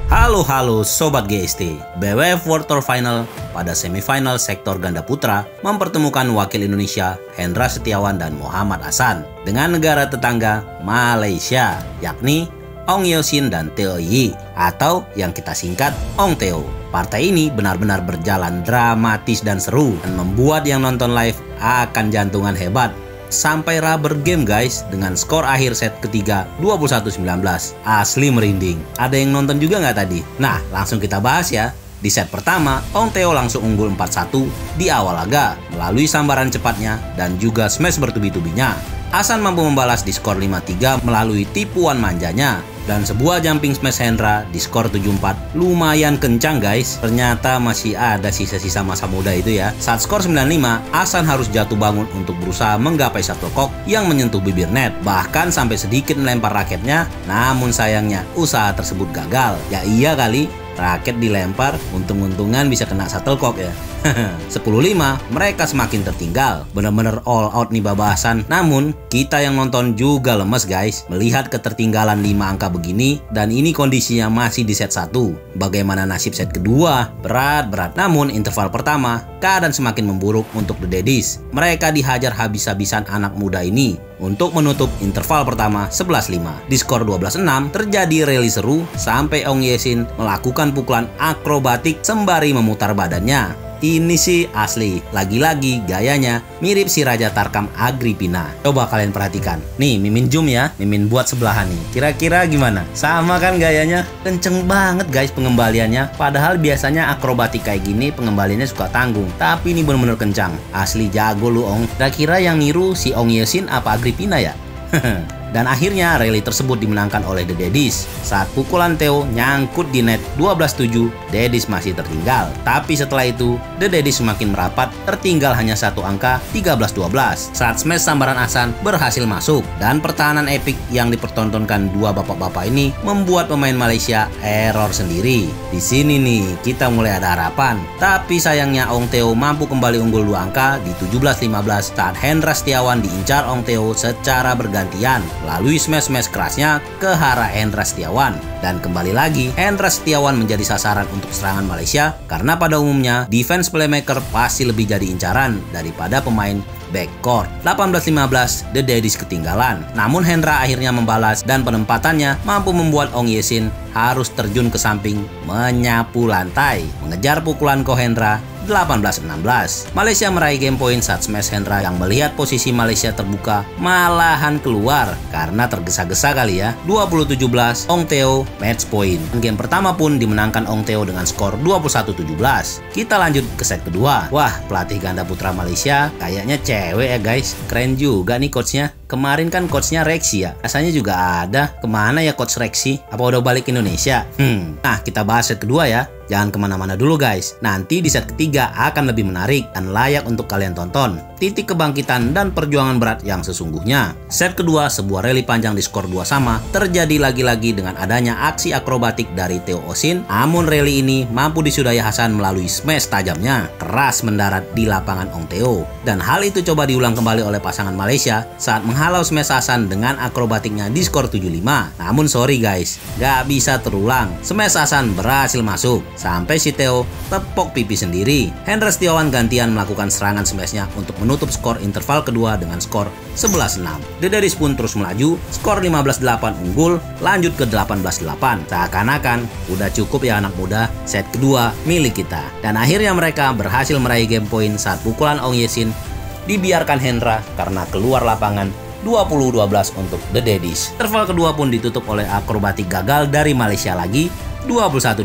Halo Sobat GST, BWF World Tour Final pada semifinal sektor ganda putra mempertemukan wakil Indonesia Hendra Setiawan dan Muhammad Ahsan dengan negara tetangga Malaysia, yakni Ong Yeo Sin dan Teo Yi, atau yang kita singkat Ong Teo. Partai ini benar-benar berjalan dramatis dan seru dan membuat yang nonton live akan jantungan hebat. Sampai rubber game guys, dengan skor akhir set ketiga 21-19. Asli merinding. Ada yang nonton juga nggak tadi? Nah, langsung kita bahas ya. Di set pertama, Ong Teo langsung unggul 4-1 di awal laga melalui sambaran cepatnya dan juga smash bertubi-tubinya. Ahsan mampu membalas di skor 5-3 melalui tipuan manjanya dan sebuah jumping smash Hendra di skor 7-4. Lumayan kencang guys. Ternyata masih ada sisa-sisa masa muda itu ya. Saat skor 9-5, Ahsan harus jatuh bangun untuk berusaha menggapai shuttlecock yang menyentuh bibir net. Bahkan sampai sedikit melempar raketnya, namun sayangnya usaha tersebut gagal. Ya iya kali, raket dilempar, untung-untungan bisa kena shuttlecock ya. 10-5, mereka semakin tertinggal. Bener-bener all out nih Baba Ahsan. Namun, kita yang nonton juga lemes guys. Melihat ketertinggalan 5 angka begini, dan ini kondisinya masih di set 1. Bagaimana nasib set kedua? Berat. Namun, interval pertama, keadaan semakin memburuk untuk The Daddies. Mereka dihajar habis-habisan anak muda ini. Untuk menutup interval pertama 11-5. Di skor 12-6, terjadi rally seru sampai Ong Yeo Sin melakukan pukulan akrobatik sembari memutar badannya. Ini sih asli, lagi-lagi gayanya mirip si Raja Tarkam Agrippina. Coba kalian perhatikan. Nih, Mimin zoom ya, Mimin buat sebelahan nih. Kira-kira gimana? Sama kan gayanya? Kenceng banget guys pengembaliannya. Padahal biasanya akrobatik kayak gini pengembaliannya suka tanggung. Tapi ini bener-bener kencang. Asli jago lu Ong. Kira-kira yang niru si Ong Yeo Sin apa Agrippina ya? Dan akhirnya rally tersebut dimenangkan oleh The Daddies. Saat pukulan Theo nyangkut di net 12-7, Daddies masih tertinggal. Tapi setelah itu, The Daddies semakin merapat, tertinggal hanya satu angka 13-12. Saat smash sambaran Ahsan berhasil masuk. Dan pertahanan epik yang dipertontonkan dua bapak-bapak ini membuat pemain Malaysia error sendiri. Di sini nih, kita mulai ada harapan. Tapi sayangnya Ong Teo mampu kembali unggul 2 angka di 17-15 saat Hendra Setiawan diincar Ong Teo secara bergantian melalui smash kerasnya ke arah Hendra Setiawan. Dan kembali lagi, Hendra Setiawan menjadi sasaran untuk serangan Malaysia karena pada umumnya defense playmaker pasti lebih jadi incaran daripada pemain backcourt. 18-15, The Daddies ketinggalan. Namun Hendra akhirnya membalas dan penempatannya mampu membuat Ong Yeo Sin harus terjun ke samping menyapu lantai, mengejar pukulan Ko Hendra. 18-16. Malaysia meraih game point saat smash Hendra yang melihat posisi Malaysia terbuka malahan keluar karena tergesa-gesa kali ya. 20-17, Ong Teo match point. Game pertama pun dimenangkan Ong Teo dengan skor 21-17. Kita lanjut ke set kedua. Wah, pelatih ganda putra Malaysia kayaknya cewek ya guys. Keren juga nih coachnya. Kemarin kan coachnya Rexy ya. Rasanya juga ada. Kemana ya coach Rexy? Apa udah balik ke Indonesia? Nah, kita bahas set kedua ya. Jangan kemana-mana dulu guys. Nanti di set ketiga akan lebih menarik dan layak untuk kalian tonton. Titik kebangkitan dan perjuangan berat yang sesungguhnya. Set kedua, sebuah rally panjang di skor 2 sama terjadi lagi-lagi dengan adanya aksi akrobatik dari Teo Osin. Namun rally ini mampu disudahi Ahsan melalui smash tajamnya. Keras mendarat di lapangan Ong Teo. Dan hal itu coba diulang kembali oleh pasangan Malaysia saat menghalau smash Ahsan dengan akrobatiknya di skor 7-5. Namun sorry guys, gak bisa terulang. Smash Ahsan berhasil masuk sampai si Teo tepok pipi sendiri. Hendra Setiawan gantian melakukan serangan smashnya untuk menutup skor interval kedua dengan skor 11-6. The Daddies pun terus melaju, skor 15-8 unggul, lanjut ke 18-8. Seakan-akan udah cukup ya anak muda, set kedua milik kita. Dan akhirnya mereka berhasil meraih game point saat pukulan Ong Yeo Sin dibiarkan Hendra karena keluar lapangan 20-12 untuk The Daddies. Interval kedua pun ditutup oleh akrobatik gagal dari Malaysia lagi, 21-12.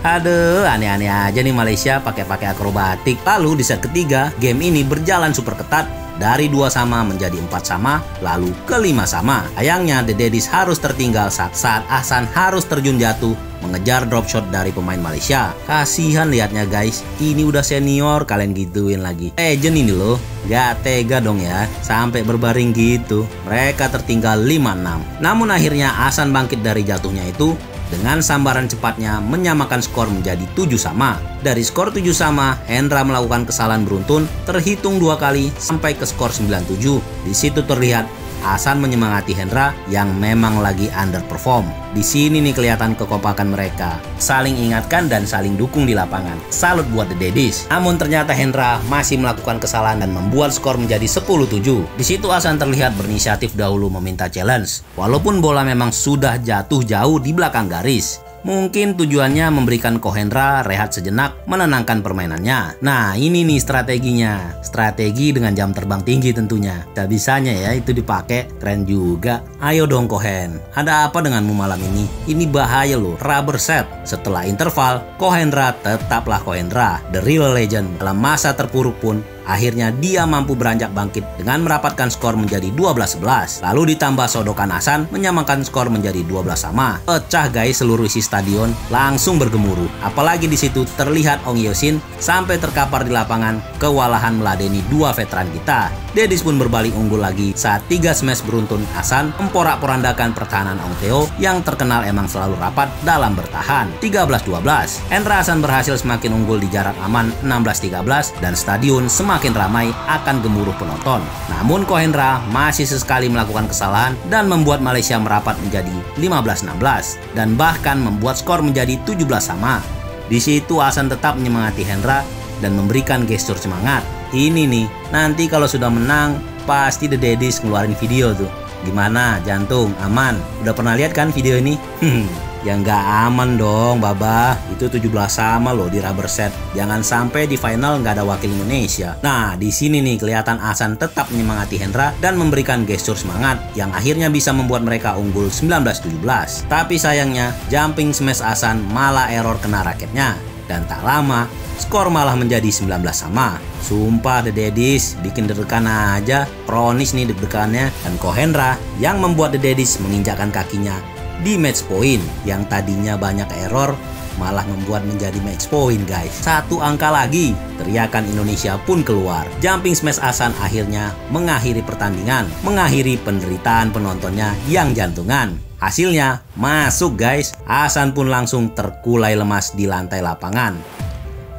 Aduh, aneh-aneh aja nih Malaysia pakai akrobatik. Lalu di set ketiga, game ini berjalan super ketat. Dari 2 sama menjadi 4 sama, lalu ke 5 sama. Sayangnya The Daddies harus tertinggal saat Ahsan harus terjun jatuh mengejar drop shot dari pemain Malaysia. Kasihan liatnya guys, ini udah senior kalian gituin lagi. Legend ini loh, gak tega dong ya, sampai berbaring gitu. Mereka tertinggal 5-6. Namun akhirnya Ahsan bangkit dari jatuhnya itu dengan sambaran cepatnya menyamakan skor menjadi 7 sama. Dari skor 7 sama, Hendra melakukan kesalahan beruntun terhitung 2 kali sampai ke skor 97. Di situ terlihat Hasan menyemangati Hendra yang memang lagi underperform. Di sini nih kelihatan kekompakan mereka, saling ingatkan dan saling dukung di lapangan. Salut buat The Daddies. Namun ternyata Hendra masih melakukan kesalahan dan membuat skor menjadi 10-7. Di situ Hasan terlihat berinisiatif dahulu meminta challenge, walaupun bola memang sudah jatuh jauh di belakang garis. Mungkin tujuannya memberikan Ko Hendra rehat sejenak, menenangkan permainannya. Nah ini nih strateginya. Strategi dengan jam terbang tinggi tentunya. Tak bisanya ya itu dipakai, keren juga. Ayo dong Ko Hen, ada apa denganmu malam ini? Ini bahaya loh, rubber set. Setelah interval, Ko Hendra tetaplah Ko Hendra, the real legend. Dalam masa terpuruk pun, akhirnya dia mampu beranjak bangkit dengan merapatkan skor menjadi 12-11. Lalu ditambah sodokan Hasan menyamakan skor menjadi 12 sama. Pecah guys seluruh isi stadion, langsung bergemuruh. Apalagi di situ terlihat Ong Yeosin sampai terkapar di lapangan, kewalahan meladeni dua veteran kita. Daddies pun berbalik unggul lagi saat 3 smash beruntun Hasan memporak-porandakan pertahanan Ong Teo yang terkenal emang selalu rapat dalam bertahan. 13-12. Hendra Hasan berhasil semakin unggul di jarak aman 16-13 dan stadion semakin ramai akan gemuruh penonton. Namun Ko Hendra masih sesekali melakukan kesalahan dan membuat Malaysia merapat menjadi 15-16 dan bahkan membuat skor menjadi 17 sama. Di situ Hasan tetap menyemangati Hendra dan memberikan gestur semangat. Ini nih, nanti kalau sudah menang pasti The Daddies ngeluarin video tuh. Gimana jantung, aman? Udah pernah lihat kan video ini? Ya nggak aman dong Baba, itu 17 sama loh di rubber set. Jangan sampai di final nggak ada wakil Indonesia. Nah di sini nih kelihatan Hasan tetap menyemangati Hendra dan memberikan gestur semangat yang akhirnya bisa membuat mereka unggul 19-17. Tapi sayangnya jumping smash Hasan malah error kena raketnya dan tak lama skor malah menjadi 19 sama. Sumpah The Daddies bikin deg-degan aja, kronis nih deg-degannya. Dan Ko Hendra yang membuat The Daddies menginjakkan kakinya di match point yang tadinya banyak error malah membuat menjadi match point guys. Satu angka lagi, teriakan Indonesia pun keluar. Jumping smash Hasan akhirnya mengakhiri pertandingan, mengakhiri penderitaan penontonnya yang jantungan. Hasilnya masuk guys. Hasan pun langsung terkulai lemas di lantai lapangan,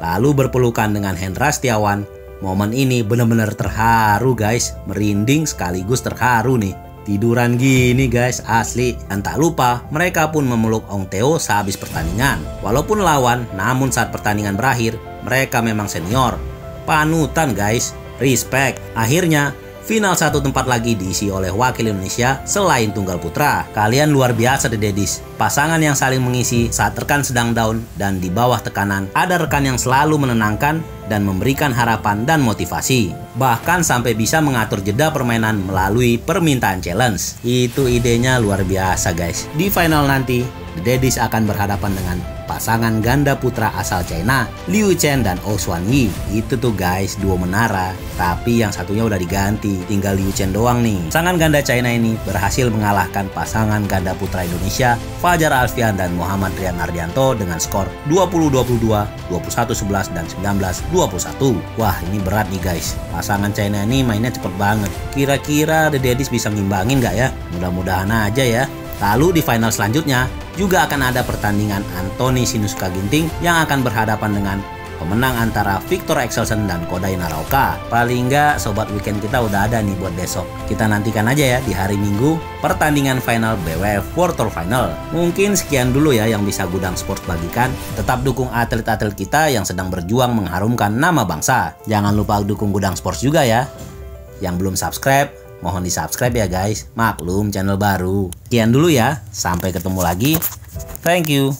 lalu berpelukan dengan Hendra Setiawan. Momen ini benar-benar terharu guys, merinding sekaligus terharu nih. Tiduran gini guys, asli. Dan tak lupa mereka pun memeluk Ong Teo sehabis pertandingan. Walaupun lawan, namun saat pertandingan berakhir mereka memang senior. Panutan guys, respect. Akhirnya final satu tempat lagi diisi oleh wakil Indonesia selain tunggal putra. Kalian luar biasa The Daddies. Pasangan yang saling mengisi saat rekan sedang down dan di bawah tekanan. Ada rekan yang selalu menenangkan dan memberikan harapan dan motivasi. Bahkan sampai bisa mengatur jeda permainan melalui permintaan challenge. Itu idenya luar biasa guys. Di final nanti, The Daddies akan berhadapan dengan pasangan ganda putra asal China, Liu Chen dan Oh Xuan Yi. Itu tuh guys, duo menara. Tapi yang satunya udah diganti, tinggal Liu Chen doang nih. Pasangan ganda China ini berhasil mengalahkan pasangan ganda putra Indonesia, Fajar Alfian dan Muhammad Rian Ardianto dengan skor 20-22, 21-11 dan 19-21. Wah ini berat nih guys. Pasangan China ini mainnya cepet banget. Kira-kira The Daddies bisa ngimbangin nggak ya? Mudah-mudahan aja ya. Lalu di final selanjutnya juga akan ada pertandingan Anthony Sinusuka Ginting yang akan berhadapan dengan pemenang antara Victor Excelsen dan Kodai Naraoka. Paling nggak sobat weekend kita udah ada nih buat besok. Kita nantikan aja ya di hari Minggu pertandingan final BWF World Tour Final. Mungkin sekian dulu ya yang bisa Gudang Sports bagikan. Tetap dukung atlet-atlet kita yang sedang berjuang mengharumkan nama bangsa. Jangan lupa dukung Gudang Sports juga ya. Yang belum subscribe, mohon di subscribe ya guys. Maklum channel baru. Sekian dulu ya. Sampai ketemu lagi. Thank you.